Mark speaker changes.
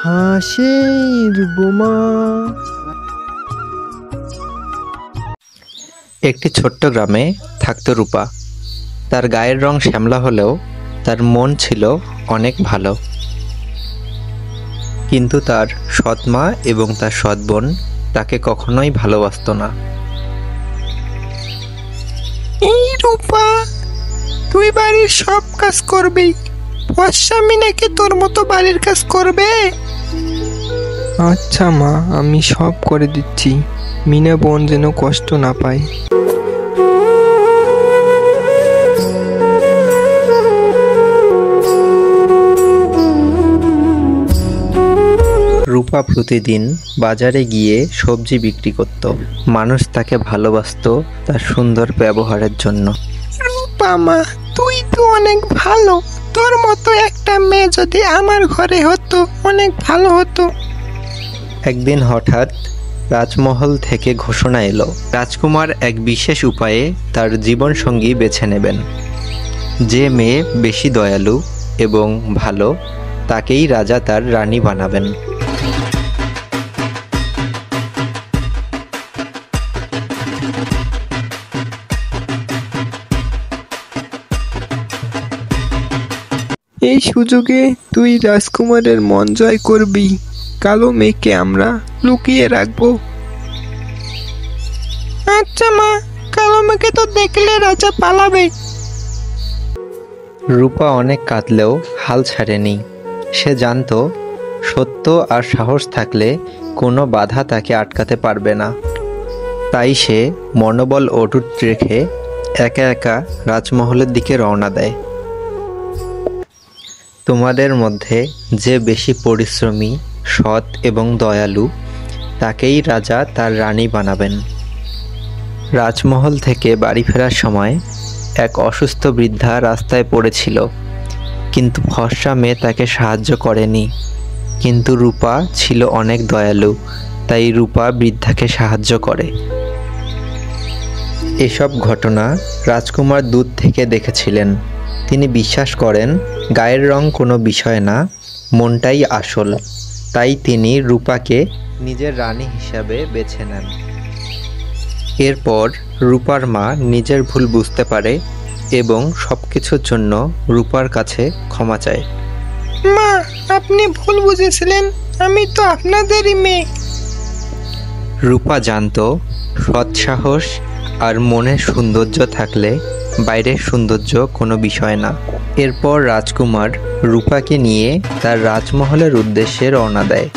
Speaker 1: হাসির বোমা।
Speaker 2: একটি ছোট্ট গ্রামে থাকতো রূপা। তার গায়ের রং শ্যামলা হলেও তার মন ছিল অনেক ভালো। কিন্তু তার সৎ মা এবং তার সৎ বোন তাকে কখনোই ভালোবাসতো না।
Speaker 1: এই রূপা, তুই বাড়ির সব কাজ করবি, বর্ষা নাকি তোর মতো বাড়ির কাজ করবে? আচ্ছা মা, আমি সব করে দিচ্ছি, মিনা বোন যেন কষ্ট না পায়।
Speaker 2: রূপা প্রতিদিন বাজারে গিয়ে সবজি বিক্রি করত। মানুষ তাকে ভালোবাসতো তার সুন্দর ব্যবহারের জন্য।
Speaker 1: রূপা মা, তুই তো অনেক ভালো, তোর মতো একটা মেয়ে যদি আমার ঘরে হতো অনেক ভালো হতো।
Speaker 2: একদিন হঠাৎ রাজমহল থেকে ঘোষণা এলো, রাজকুমার এক বিশেষ উপায়ে তার জীবনসঙ্গী বেছে নেবেন। যে মেয়ে বেশি দয়ালু এবং ভালো তাকেই রাজা তার রানী বানাবেন।
Speaker 1: এই সুযোগে তুই রাজকুমারের মন জয় করবি। কালো মেয়েকে আমরা লুকিয়ে রাখবো। আচ্ছা মা, কালো মেয়েকে তো দেখলে রাজা পালাবে।
Speaker 2: রূপা অনেক কাঁদলেও হাল ছাড়েনি। সে জানতো সত্য আর সাহস থাকলে কোনো বাধা তাকে আটকাতে পারবে না। তাই সে মনোবল অটুট রেখে একা একা রাজমহলের দিকে রওনা দেয়। তোমাদের মধ্যে যে বেশি পরিশ্রমী, সৎ এবং দয়ালু তাকেই রাজা তার রানী বানাবেন। রাজমহল থেকে বাড়ি ফেরার সময় এক অসুস্থ বৃদ্ধা রাস্তায় পড়েছিল, কিন্তু ফর্সা মেয়ে তাকে সাহায্য করেনি। কিন্তু রূপা ছিল অনেক দয়ালু, তাই রূপা বৃদ্ধাকে সাহায্য করে। এসব ঘটনা রাজকুমার দূর থেকে দেখেছিলেন। তিনি বিশ্বাস করেন গায়ের রং কোনো বিষয় না, মনটাই আসল। তাই তিনি রূপাকে নিজের রানী হিসাবে বেছে নেন। এরপর রূপার মা নিজের ভুল বুঝতে পারে এবং সবকিছুর জন্য রূপার কাছে ক্ষমা চায়।
Speaker 1: মা, আপনি ভুল বুঝেছিলেন, আমি তো আপনাদেরই মেয়ে।
Speaker 2: রূপা জানতো সৎ সাহস আর মনের সৌন্দর্য থাকলে বাইরের সৌন্দর্য কোনো বিষয় না। এরপর রাজকুমার রূপাকে নিয়ে তার রাজমহলের উদ্দেশ্যে রওনা দেয়।